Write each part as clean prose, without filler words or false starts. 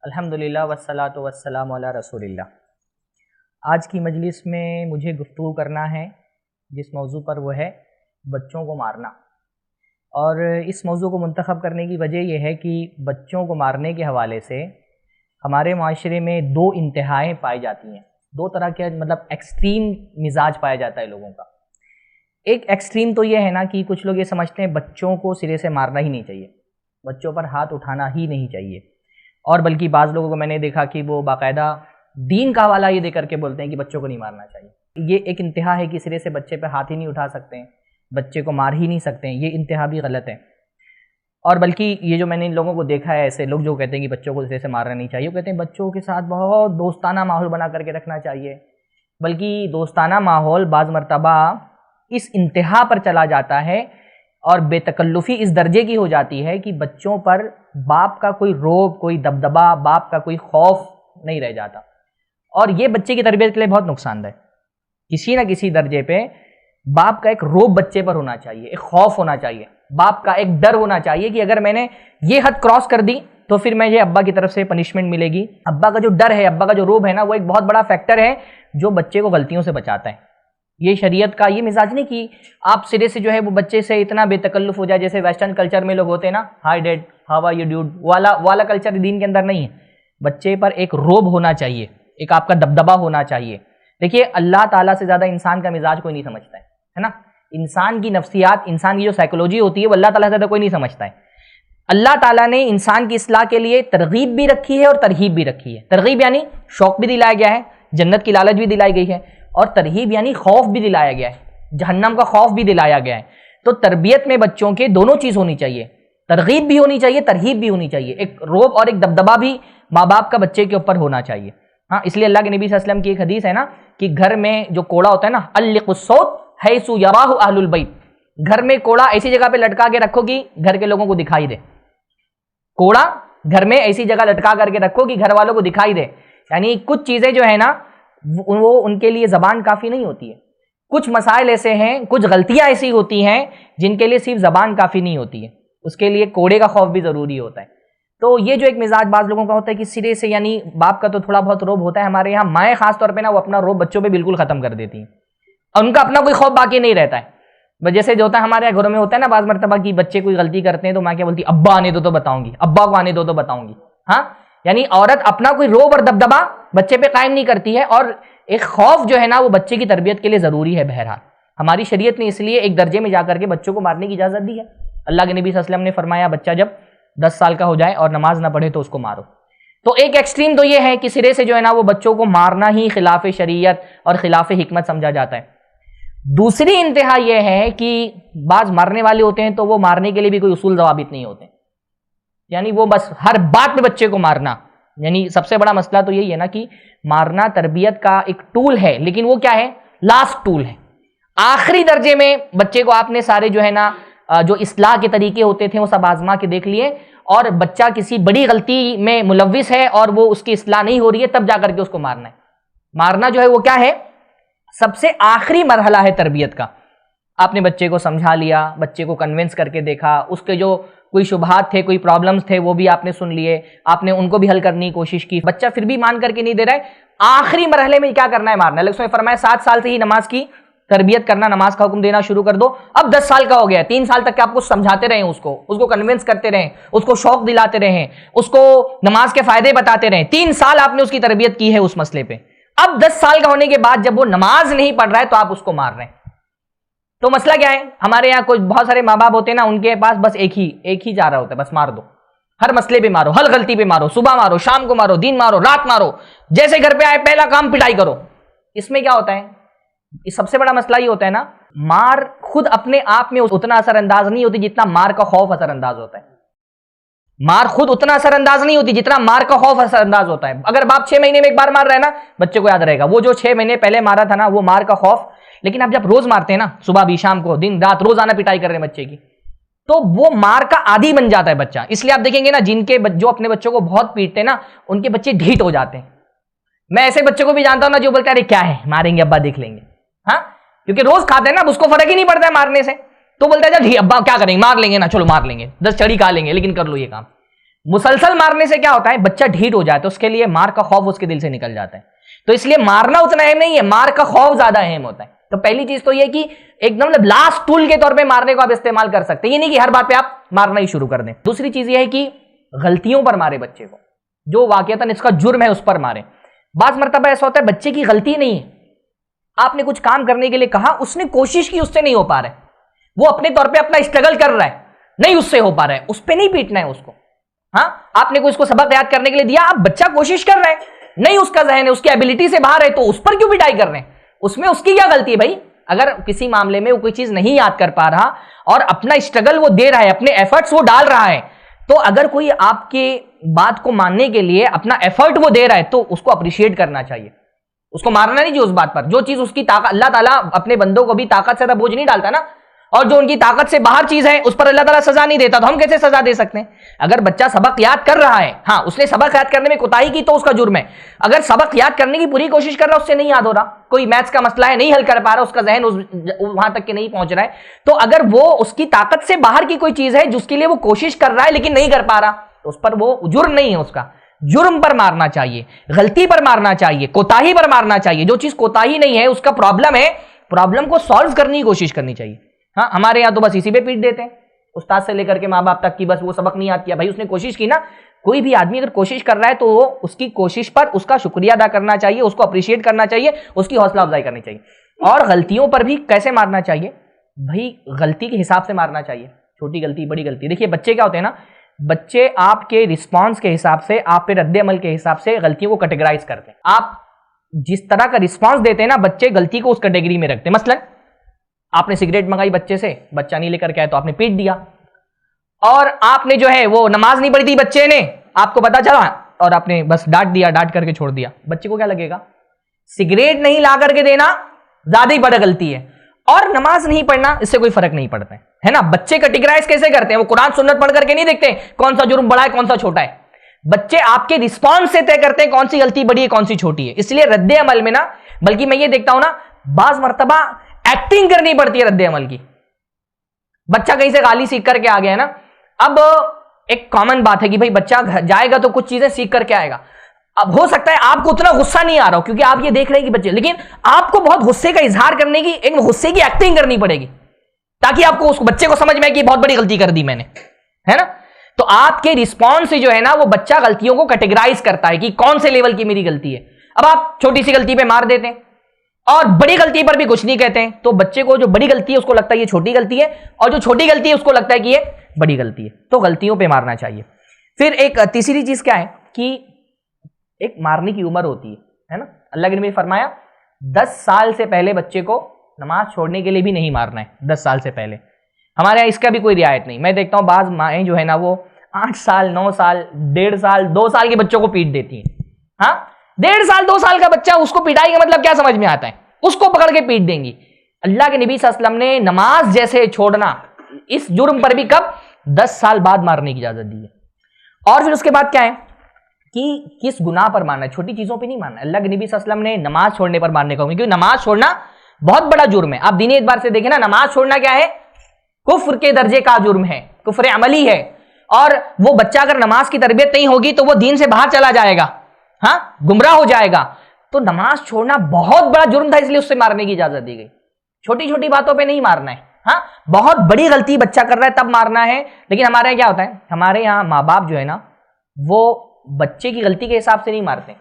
अल्हम्दुलिल्लाह वस्सलातु वस्सलामु अला रसूलिल्लाह। आज की मजलिस में मुझे गुफ्तगू करना है जिस मौजू पर वो है बच्चों को मारना। और इस मौजू को मुंतखब करने की वजह यह है कि बच्चों को मारने के हवाले से हमारे माशरे में दो इंतहाएँ पाई जाती हैं। दो तरह के मतलब एक्सट्रीम मिजाज पाया जाता है लोगों का। एक एक्सट्रीम तो ये है ना कि कुछ लोग ये समझते हैं बच्चों को सिरे से मारना ही नहीं चाहिए, बच्चों पर हाथ उठाना ही नहीं चाहिए। और बल्कि बाज़ लोगों को मैंने देखा कि वो बाकायदा दीन का हवाला ये दे करके बोलते हैं कि बच्चों को नहीं मारना चाहिए। ये एक इंतहा है कि सिरे से बच्चे पे हाथ ही नहीं उठा सकते हैं, बच्चे को मार ही नहीं सकते हैं। ये इंतहा भी गलत है। और बल्कि ये जो मैंने इन लोगों को देखा है, ऐसे लोग जो कहते हैं कि बच्चों को सिरे से मारना नहीं चाहिए, वो कहते हैं बच्चों के साथ बहुत दोस्ताना माहौल बना करके रखना चाहिए। बल्कि दोस्ताना माहौल बाज़ मरतबा इस इंतहा पर चला जाता है और बेतकल्लुफ़ी इस दर्जे की हो जाती है कि बच्चों पर बाप का कोई रोब, कोई दबदबा, बाप का कोई खौफ नहीं रह जाता। और ये बच्चे की तरबियत के लिए बहुत नुकसानदेह। किसी न किसी दर्जे पे बाप का एक रोब बच्चे पर होना चाहिए, एक खौफ होना चाहिए, बाप का एक डर होना चाहिए कि अगर मैंने ये हद क्रॉस कर दी तो फिर मुझे अब्बा की तरफ से पनिशमेंट मिलेगी। अब्बा का जो डर है, अब्बा का जो रोब है ना, वो एक बहुत बड़ा फैक्टर है जो बच्चे को गलतियों से बचाता है। ये शरीयत का ये मिजाज नहीं कि आप सिरे से जो है वो बच्चे से इतना बेतकल्लुफ़ हो जाए जैसे वेस्टर्न कल्चर में लोग होते हैं ना, hi dad, how are you dude, वाला कल्चर दीन के अंदर नहीं है। बच्चे पर एक रोब होना चाहिए, एक आपका दबदबा होना चाहिए। देखिए, अल्लाह ताला से ज़्यादा इंसान का मिजाज कोई नहीं समझता है ना। इंसान की नफ्सियात, इंसान की जो साइकोलॉजी होती है वो अल्लाह ताला से ज़्यादा कोई नहीं समझता है। अल्लाह ताला ने इंसान की इस्लाह के लिए तरगीब भी रखी है और तरहीब भी रखी है। तरगीब यानी शौक भी दिलाया गया है, जन्नत की लालच भी दिलाई गई है, और तरहीब यानी खौफ भी दिलाया गया है, जहन्नम का खौफ भी दिलाया गया है। तो तरबियत में बच्चों के दोनों चीज़ होनी चाहिए, तरगीब भी होनी चाहिए, तरहीब भी होनी चाहिए। एक रोब और एक दबदबा भी माँ बाप का बच्चे के ऊपर होना चाहिए। हाँ, इसलिए अल्लाह के नबी सल्लल्लाहु अलैहि वसल्लम की एक हदीस है ना कि घर में जो कोड़ा होता है ना, अल्लिकुस्सौत हैसु यराहु अहलुल बैत, घर में कोड़ा ऐसी जगह पे लटका के रखो कि घर के लोगों को दिखाई दे। कोड़ा घर में ऐसी जगह लटका करके रखो कि घर वालों को दिखाई दे। यानी कुछ चीज़ें जो है ना वो उनके लिए ज़बान काफ़ी नहीं होती है। कुछ मसाइल ऐसे हैं, कुछ गलतियां ऐसी होती हैं जिनके लिए सिर्फ ज़बान काफ़ी नहीं होती है, उसके लिए कोड़े का खौफ भी ज़रूरी होता है। तो ये जो एक मिजाज बाज़ लोगों का होता है कि सिरे से, यानी बाप का तो थोड़ा बहुत रोब होता है, हमारे यहाँ माएँ खास तौर पे ना वो अपना रोब बच्चों पे बिल्कुल ख़त्म कर देती हैं और उनका अपना कोई खौफ बाकी नहीं रहता है। जैसे जो होता है हमारे घरों में होता है ना बाज़ मरतबा कि बच्चे कोई गलती करते हैं तो माँ क्या बोलती है, अब्बा आने दो तो बताऊंगी, अब्बा को आने दो तो बताऊंगी। हाँ, यानी औरत अपना कोई रोब और दबदबा बच्चे पे कायम नहीं करती है, और एक खौफ जो है ना वो बच्चे की तरबियत के लिए ज़रूरी है। बहरहाल हमारी शरीयत ने इसलिए एक दर्जे में जाकर के बच्चों को मारने की इजाज़त दी है। अल्लाह के नबी सल्लल्लाहु अलैहि वसल्लम ने फरमाया बच्चा जब 10 साल का हो जाए और नमाज ना पढ़े तो उसको मारो। तो एक एक्सट्रीम तो ये है कि सिरे से जो है ना वो बच्चों को मारना ही खिलाफ शरीयत और खिलाफ हिकमत समझा जाता है। दूसरी इंतहा यह है कि बाज मारने वाले होते हैं तो वो मारने के लिए भी कोई उसूल ज़वाबित नहीं होते, यानी वो बस हर बात में बच्चे को मारना। यानी सबसे बड़ा मसला तो यही है ना कि मारना तरबियत का एक टूल है, लेकिन वो क्या है, लास्ट टूल है। आखिरी दर्जे में बच्चे को आपने सारे जो है ना जो इस्लाह के तरीके होते थे वो सब आजमा के देख लिए, और बच्चा किसी बड़ी गलती में मुलव्विस है और वो उसकी इस्लाह नहीं हो रही है, तब जाकर के उसको मारना है। मारना जो है वो क्या है, सबसे आखिरी मरहला है तरबियत का। आपने बच्चे को समझा लिया, बच्चे को कन्विंस करके देखा, उसके जो कोई शुबहात थे, कोई प्रॉब्लम्स थे वो भी आपने सुन लिए, आपने उनको भी हल करने की कोशिश की, बच्चा फिर भी मान करके नहीं दे रहा है, आखिरी मरहले में क्या करना है, मारना है। उसमें फरमाया 7 साल से ही नमाज की तरबियत करना, नमाज का हुक्म देना शुरू कर दो। अब 10 साल का हो गया, 3 साल तक आपको समझाते रहे, उसको कन्विंस करते रहे, उसको शौक दिलाते रहे, उसको नमाज के फायदे बताते रहे। 3 साल आपने उसकी तरबियत की है उस मसले पे। अब 10 साल का होने के बाद जब वो नमाज नहीं पढ़ रहा है तो आप उसको मार रहे हैं। तो मसला क्या है, हमारे यहाँ कुछ बहुत सारे माँ बाप होते हैं ना, उनके पास बस एक ही जा रहा होता है, बस मार दो, हर मसले पे मारो, हर गलती पे मारो, सुबह मारो, शाम को मारो, दिन मारो, रात मारो, जैसे घर पे आए पहला काम पिटाई करो। इसमें क्या होता है, इस सबसे बड़ा मसला ये होता है ना, मार खुद अपने आप में उतना असरअंदाज नहीं होती जितना मार का खौफ असरअंदाज होता है। मार खुद उतना असरअंदाज नहीं होती जितना मार का खौफ असरअंदाज होता है। अगर बाप 6 महीने में एक बार मार रहा है ना, बच्चे को याद रहेगा वो जो 6 महीने पहले मारा था ना, वो मार का खौफ। लेकिन आप जब रोज मारते हैं ना, सुबह भी, शाम को, दिन रात, रोजाना पिटाई कर रहे हैं बच्चे की, तो वो मार का आदी बन जाता है बच्चा। इसलिए आप देखेंगे ना, जिनके जो अपने बच्चों को बहुत पीटते हैं ना, उनके बच्चे ढीठ हो जाते हैं। मैं ऐसे बच्चों को भी जानता हूं ना जो बोलते हैं अरे क्या है, मारेंगे अब्बा, देख लेंगे। हाँ, क्योंकि रोज खाते हैं ना, उसको फर्क ही नहीं पड़ता है मारने से, तो बोलता है चल अब्बा क्या करेंगे, मार लेंगे ना, चलो मार लेंगे, 10 चढ़ी खा लेंगे, लेकिन कर लो ये काम। मुसलसल मारने से क्या होता है, बच्चा ढीठ हो जाता है, तो उसके लिए मार का खौफ उसके दिल से निकल जाता है। तो इसलिए मारना उतना अहम नहीं है, मार का खौफ ज्यादा अहम होता है। तो पहली चीज तो यह कि एकदम मतलब लास्ट टूल के तौर पे मारने को आप इस्तेमाल कर सकते हैं, ये नहीं कि हर बात पे आप मारना ही शुरू कर दें। दूसरी चीज यह है कि गलतियों पर मारे बच्चे को, जो वाकईतन इसका जुर्म है उस पर मारे। बाज़ मरतबा ऐसा होता है बच्चे की गलती नहीं है, आपने कुछ काम करने के लिए कहा, उसने कोशिश की, उससे नहीं हो पा रहा है, वो अपने तौर पे अपना स्ट्रगल कर रहा है, नहीं उससे हो पा रहा है, उस पर नहीं पीटना है उसको। हाँ, आपने कोई उसको सबक याद करने के लिए दिया, आप बच्चा कोशिश कर रहा है, नहीं उसका जहन है, उसकी एबिलिटी से बाहर है, तो उस पर क्यों पिटाई कर रहे हैं? उसमें उसकी क्या गलती है भाई? अगर किसी मामले में वो कोई चीज नहीं याद कर पा रहा और अपना स्ट्रगल वो दे रहा है, अपने एफर्ट्स वो डाल रहा है, तो अगर कोई आपके बात को मानने के लिए अपना एफर्ट वो दे रहा है तो उसको अप्रिशिएट करना चाहिए, उसको मारना नहीं चाहिए उस बात पर। जो चीज उसकी ताकत, अल्लाह ताला अपने बंदों को भी ताकत से बोझ नहीं डालता ना, और जो उनकी ताकत से बाहर चीज है उस पर अल्लाह ताला सजा नहीं देता, तो हम कैसे सजा दे सकते हैं? अगर बच्चा सबक याद कर रहा है, हाँ उसने सबक याद करने में कोताही की तो उसका जुर्म है। अगर सबक याद करने की पूरी कोशिश कर रहा है, उससे नहीं याद हो रहा, कोई मैथ्स का मसला है नहीं हल कर पा रहा, उसका जहन वहां तक के नहीं पहुंच रहा है, तो अगर वो उसकी ताकत से बाहर की कोई चीज है जिसके लिए वो कोशिश कर रहा है लेकिन नहीं कर पा रहा, तो उस पर वो जुर्म नहीं है, उसका जुर्म पर मारना चाहिए, गलती पर मारना चाहिए, कोताही पर मारना चाहिए। जो चीज कोताही नहीं है, उसका प्रॉब्लम है, प्रॉब्लम को सॉल्व करने की कोशिश करनी चाहिए। हाँ, हमारे यहां तो बस इसी पे पीट देते हैं, उस्ताद से लेकर के माँ बाप तक की, बस वो सबक नहीं याद किया, भाई उसने कोशिश की ना। कोई भी आदमी अगर कोशिश कर रहा है तो वो उसकी कोशिश पर उसका शुक्रिया अदा करना चाहिए, उसको अप्रिशिएट करना चाहिए, उसकी हौसला अफजाई करनी चाहिए। और गलतियों पर भी कैसे मारना चाहिए भाई? गलती के हिसाब से मारना चाहिए, छोटी गलती बड़ी गलती। देखिए बच्चे क्या होते हैं ना, बच्चे आपके रिस्पॉन्स के हिसाब से, आप पे रद्द अमल के हिसाब से गलतियों को कैटेगराइज करते हैं। आप जिस तरह का रिस्पॉन्स देते हैं ना, बच्चे गलती को उस कैटेगरी में रखते हैं। मसलन आपने सिगरेट मंगाई बच्चे से, बच्चा नहीं लेकर के आया तो आपने पीट दिया, और आपने जो है वो नमाज नहीं पढ़ी थी बच्चे ने, आपको पता चला और आपने बस डांट दिया, डांट करके छोड़ दिया, बच्चे को क्या लगेगा? सिगरेट नहीं ला करके देना ज्यादा ही बड़ा गलती है, और नमाज नहीं पढ़ना इससे कोई फर्क नहीं पड़ता है ना। बच्चे कैटेगराइज कैसे करते हैं? वो कुरान सुन्नत पढ़ करके नहीं देखते कौन सा जुर्म बड़ा है कौन सा छोटा है, बच्चे आपके रिस्पॉन्स से तय करते हैं कौन सी गलती बड़ी है कौन सी छोटी है। इसलिए रद्द अमल में ना, बल्कि मैं ये देखता हूं ना, बाज मर्तबा एक्टिंग करनी पड़ती है रद्द अमल की। बच्चा कहीं से गाली सीख करके आ गया है ना, अब एक कॉमन बात है कि भाई बच्चा जाएगा तो कुछ चीजें सीख करके आएगा। अब हो सकता है आपको उतना गुस्सा नहीं आ रहा हो क्योंकि आप ये देख रहे हैं कि बच्चे, लेकिन आपको बहुत गुस्से का इजहार करने की, एक गुस्से की एक्टिंग करनी पड़ेगी ताकि आपको उस बच्चे को समझ में आए कि बहुत बड़ी गलती कर दी मैंने, है ना। तो आपके रिस्पॉन्स से जो है ना, वो बच्चा गलतियों को कैटेगराइज करता है कि कौन से लेवल की मेरी गलती है। अब आप छोटी सी गलती पे मार देते हैं और बड़ी गलती पर भी कुछ नहीं कहते हैं, तो बच्चे को जो बड़ी गलती है उसको लगता है ये छोटी गलती है, और जो छोटी गलती है उसको लगता है कि ये बड़ी गलती है। तो गलतियों पे मारना चाहिए। फिर एक तीसरी चीज क्या है कि एक मारने की उम्र होती है ना। अल्लाह के नबी ने फरमाया 10 साल से पहले बच्चे को नमाज छोड़ने के लिए भी नहीं मारना है। 10 साल से पहले हमारे यहाँ इसका भी कोई रियायत नहीं। मैं देखता हूँ बाज माएँ जो है ना, वो 8 साल 9 साल 1.5 साल 2 साल के बच्चों को पीट देती हैं। हाँ, 1.5 साल 2 साल का बच्चा, उसको पिटाई का मतलब क्या समझ में आता है? उसको पकड़ के पीट देंगी। अल्लाह के नबी सल्लल्लाहु अलैहि वसल्लम ने नमाज जैसे छोड़ना, इस जुर्म पर भी कब? 10 साल बाद मारने की इजाजत दी है। और फिर उसके बाद क्या है कि किस गुनाह पर मारना है, छोटी चीजों पे नहीं मारना। अल्लाह के नबी सल्लल्लाहु अलैहि वसल्लम ने नमाज छोड़ने पर मारने का, क्योंकि नमाज छोड़ना बहुत बड़ा जुर्म है। आप दीनी एतबार से देखें ना, नमाज छोड़ना क्या है? कुफ्र के दर्जे का जुर्म है, कुफ्र अमली है। और वो बच्चा अगर नमाज की तरबियत नहीं होगी तो वो दीन से बाहर चला जाएगा, हाँ, गुमराह हो जाएगा। तो नमाज छोड़ना बहुत बड़ा जुर्म था, इसलिए उससे मारने की इजाजत दी गई। छोटी छोटी बातों पे नहीं मारना है। हाँ, बहुत बड़ी गलती बच्चा कर रहा है तब मारना है। लेकिन हमारे यहाँ क्या होता है, हमारे यहाँ माँ बाप जो है ना, वो बच्चे की गलती के हिसाब से नहीं मारते,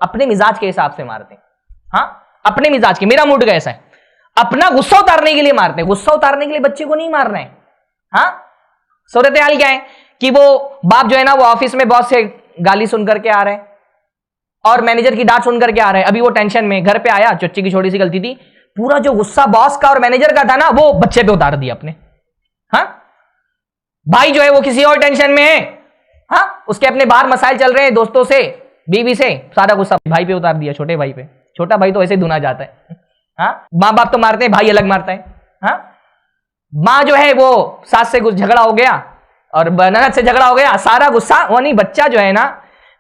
अपने मिजाज के हिसाब से मारते। हाँ, अपने मिजाज के, मेरा मूड कैसा है, अपना गुस्सा उतारने के लिए मारते हैं। गुस्सा उतारने के लिए बच्चे को नहीं मारना है। हाँ, सूरत हाल क्या है कि वो बाप जो है ना, वो ऑफिस में बॉस से गाली सुन करके आ रहे हैं और मैनेजर की डांट सुन करके आ रहे हैं। अभी वो टेंशन में घर पे आया, चच्ची की छोटी सी गलती थी, पूरा जो गुस्सा बॉस का और मैनेजर का था ना, वो बच्चे पे उतार दिया अपने। हाँ, भाई जो है वो किसी और टेंशन में है, हाँ, उसके अपने बाहर मसाइल चल रहे हैं दोस्तों से, बीवी से, सारा गुस्सा भाई पे उतार दिया, छोटे भाई पे। छोटा भाई तो ऐसे धुना जाता है। हाँ, माँ बाप तो मारते हैं, भाई अलग मारता है। हाँ, माँ जो है वो सास से कुछ झगड़ा हो गया और ननद से झगड़ा हो गया, सारा गुस्सा वो नहीं, बच्चा जो है ना,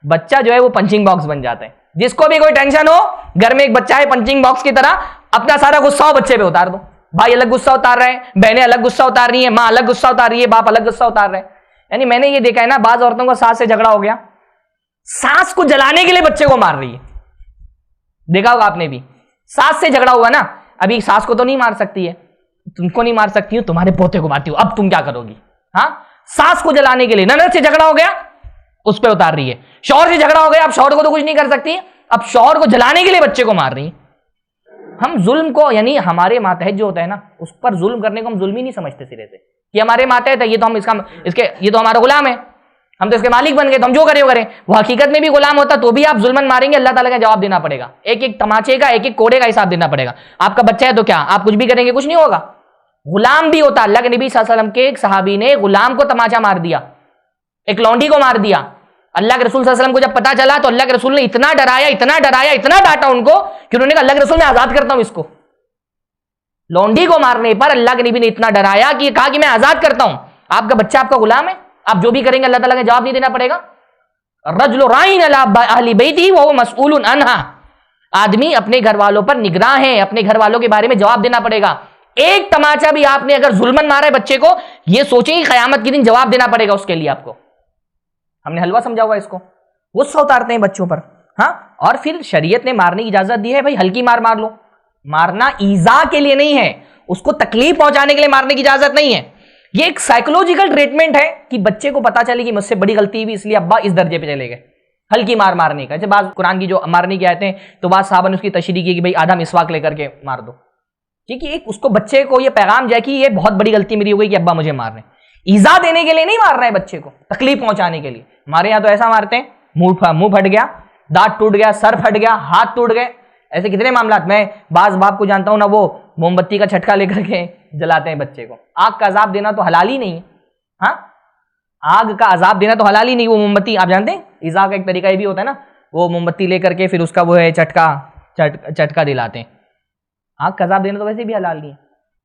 बच्चा जो है वो पंचिंग बॉक्स बन जाता है। जिसको भी कोई टेंशन हो, घर में एक बच्चा है पंचिंग बॉक्स की तरह, अपना सारा गुस्सा हो बच्चे पे उतार दो। भाई अलग गुस्सा उतार रहे हैं, बहनें अलग गुस्सा उतार रही है, माँ अलग गुस्सा उतार रही है, बाप अलग गुस्सा उतार रहे हैं। यानी मैंने ये देखा है ना, बाज औरतों का सास से झगड़ा हो गया, सास को जलाने के लिए बच्चे को मार रही है। देखा होगा आपने भी, सास से झगड़ा हुआ ना, अभी सास को तो नहीं मार सकती है, तुमको नहीं मार सकती हो, तुम्हारे पोते को मारती हो, अब तुम क्या करोगी? हाँ, सास को जलाने के लिए ननद से झगड़ा हो गया, उस पर उतार रही है। शौहर से झगड़ा हो गया, अब शौहर को तो कुछ नहीं कर सकती, अब शौहर को जलाने के लिए बच्चे को मार रही है। हम जुल्म को, यानी हमारे मातहत जो होता है ना, उस पर जुल्म करने को हम जुल्म ही नहीं समझते सिरे से, कि हमारे मातहत है, ये तो हम ये तो हमारा गुलाम है, हम तो इसके मालिक बन गए, तो हम जो करें वो करें। वो हकीकत में भी गुलाम होता तो भी आप जुल्मन मारेंगे, अल्लाह ताला का जवाब देना पड़ेगा, एक एक तमाचे का, एक एक कोड़े का हिसाब देना पड़ेगा। आपका बच्चा है तो क्या आप कुछ भी करेंगे, कुछ नहीं होगा। गुलाम भी होता, अल्लाह के नबी सल्लल्लाहु अलैहि वसल्लम के एक सहाबी ने गुलाम को तमाचा मार दिया, एक लौंडी को मार दिया। अल्लाह के रसूल सल्लल्लाहु अलैहि वसल्लम को जब पता चला तो अल्लाह के रसूल ने इतना डराया, इतना डराया, इतना डांटा उनको कि उन्होंने कहा अल्लाह के रसूल मैं आजाद करता हूं इसको। लौंडी को मारने पर अल्लाह के नबी ने इतना डराया कि कहा कि मैं आजाद करता हूं, आपका बच्चा आपका गुलाम है, आप जो भी करेंगे अल्लाह ताला का जवाब नहीं देना पड़ेगा। रजुल राइन अला अहली बैती व हुवा मसऊलुन अन्हा, आदमी अपने घर वालों पर निगरान है, अपने घर वालों के बारे में जवाब देना पड़ेगा। एक तमाचा भी आपने अगर जुल्मन मारा है बच्चे को, यह सोचें कि कयामत के दिन जवाब देना पड़ेगा उसके लिए आपको। हमने हलवा समझा हुआ इसको, गुस्सा उतारते हैं बच्चों पर। हाँ, और फिर शरीयत ने मारने की इजाजत दी है, भाई हल्की मार मार लो, मारना ईजा के लिए नहीं है, उसको तकलीफ पहुंचाने के लिए मारने की इजाजत नहीं है। ये एक साइकोलॉजिकल ट्रीटमेंट है कि बच्चे को पता चले कि मुझसे बड़ी गलती हुई, इसलिए अब्बा इस दर्जे पे चले गए, हल्की मार मारने का। जब बात कुरान की जो मारने की आयतें हैं तो बाद साहब ने उसकी तशरीह की कि भाई आधा मिसवाक लेकर के मार दो, क्योंकि एक उसको बच्चे को ये पैगाम जाए कि ये बहुत बड़ी गलती मेरी हो गई कि अब्बा मुझे मार रहे हैं। ईजा देने के लिए नहीं मार रहे हैं बच्चे को, तकलीफ पहुंचाने के लिए। हमारे यहां तो ऐसा मारते हैं, मुंह फट गया, दांत टूट गया, सर फट गया, हाथ टूट गए, ऐसे कितने मामला। मैं बाज बाप को जानता हूं ना, वो मोमबत्ती का छटका लेकर के जलाते हैं बच्चे को। आग का अजाब देना तो हलाल ही नहीं है। हाँ, आग का अजाब देना तो हलाल ही नहीं। वो मोमबत्ती आप जानते हैं, ईजा का एक तरीका ये भी होता है ना, वो मोमबत्ती लेकर के फिर उसका वो है चटका दिलाते हैं। आग का अजाब देना तो वैसे भी हलाल नहीं है।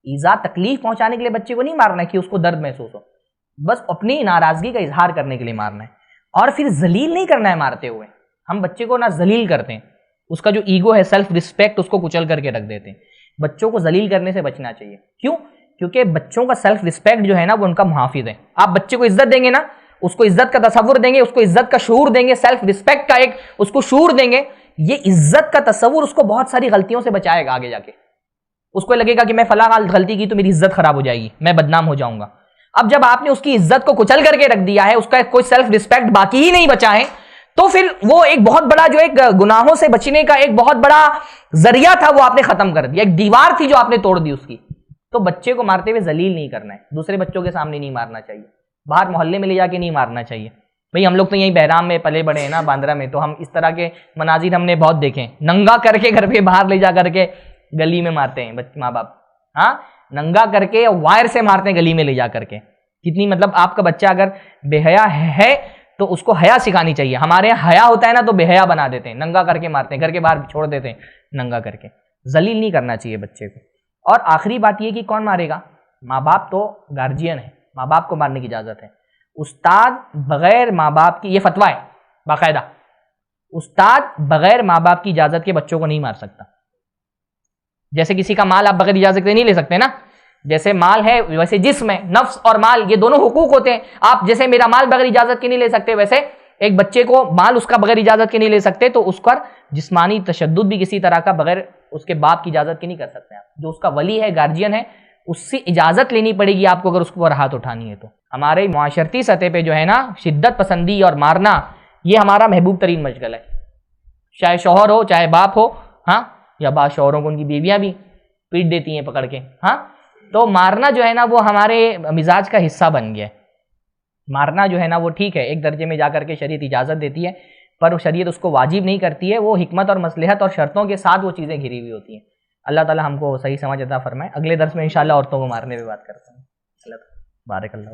ईजा तकलीफ पहुंचाने के लिए बच्चे को नहीं मारना है कि उसको दर्द महसूस हो, बस अपनी नाराजगी का इजहार करने के लिए मारना है। और फिर जलील नहीं करना है मारते हुए। हम बच्चे को ना जलील करते हैं, उसका जो ईगो है, सेल्फ रिस्पेक्ट, उसको कुचल करके रख देते हैं। बच्चों को जलील करने से बचना चाहिए। क्यों? क्योंकि बच्चों का सेल्फ रिस्पेक्ट जो है ना, वो उनका मुहाफिज है। आप बच्चे को इज्जत देंगे ना, उसको इज्जत का तसव्वुर देंगे, उसको इज्जत का शूर देंगे, सेल्फ रिस्पेक्ट का एक उसको शूर देंगे, ये इज्जत का तसव्वुर उसको बहुत सारी गलतियों से बचाएगा आगे जाके। उसको लगेगा कि मैं फला गलती की तो मेरी इज्जत खराब हो जाएगी, मैं बदनाम हो जाऊंगा। अब जब आपने उसकी इज्जत को कुचल करके रख दिया है, उसका कोई सेल्फ रिस्पेक्ट बाकी ही नहीं बचा है, तो फिर वो एक बहुत बड़ा जो एक गुनाहों से बचने का एक बहुत बड़ा जरिया था, वो आपने खत्म कर दिया। एक दीवार थी जो आपने तोड़ दी उसकी। तो बच्चे को मारते हुए जलील नहीं करना है, दूसरे बच्चों के सामने नहीं मारना चाहिए, बाहर मोहल्ले में ले जाके नहीं मारना चाहिए। भाई हम लोग तो यहीं बहराम में पले बड़े हैं ना, बांद्रा में, तो हम इस तरह के मनाजिर हमने बहुत देखे हैं। नंगा करके घर के बाहर ले जा करके गली में मारते हैं माँ बाप। हाँ, नंगा करके वायर से मारते हैं गली में ले जा करके। कितनी मतलब आपका बच्चा अगर बेहया है तो उसको हया सिखानी चाहिए। हमारे यहाँ हया होता है ना तो बेहया बना देते हैं, नंगा करके मारते हैं, घर के बाहर छोड़ देते हैं नंगा करके। जलील नहीं करना चाहिए बच्चे को। और आखिरी बात यह कि कौन मारेगा? माँ बाप तो गार्जियन है, माँ बाप को मारने की इजाजत है। उस्ताद बगैर माँ बाप की, ये फतवा है बाकायदा, उस्ताद बगैर माँ बाप की इजाजत के बच्चों को नहीं मार सकता। जैसे किसी का माल आप बगैर इजाजत के नहीं ले सकते ना, जैसे माल है वैसे जिस्म है, नफ्स और माल ये दोनों हुकूक होते हैं। आप जैसे मेरा माल बगैर इजाजत के नहीं ले सकते, वैसे एक बच्चे को माल उसका बगैर इजाजत के नहीं ले सकते, तो उस पर जिस्मानी तशद्दुद भी किसी तरह का बगैर उसके बाप की इजाजत के नहीं कर सकते आप। जो उसका वली है, गार्जियन है, उससे इजाजत लेनी पड़ेगी आपको अगर उसके ऊपर हाथ उठानी है तो। हमारे मुआशरती सतह पे जो है ना, शिद्दत पसंदी और मारना ये हमारा महबूब तरीन मशगल है। चाहे शौहर हो चाहे बाप हो, हाँ, या बाद शौहरों को उनकी बीवियां भी पीट देती हैं पकड़ के। हाँ, तो मारना जो है ना वो हमारे मिजाज का हिस्सा बन गया है। मारना जो है ना वो ठीक है, एक दर्जे में जाकर के शरीयत इजाज़त देती है, पर शरीयत उसको वाजिब नहीं करती है। वो हिकमत और मसलहत और शर्तों के साथ वो चीज़ें घिरी हुई होती हैं। अल्लाह ताला हमको सही समझ अता फरमाए। अगले दर्स में इंशाअल्लाह औरतों को मारने पे बात करते हैं। अल्लाह बारक अल्लाह।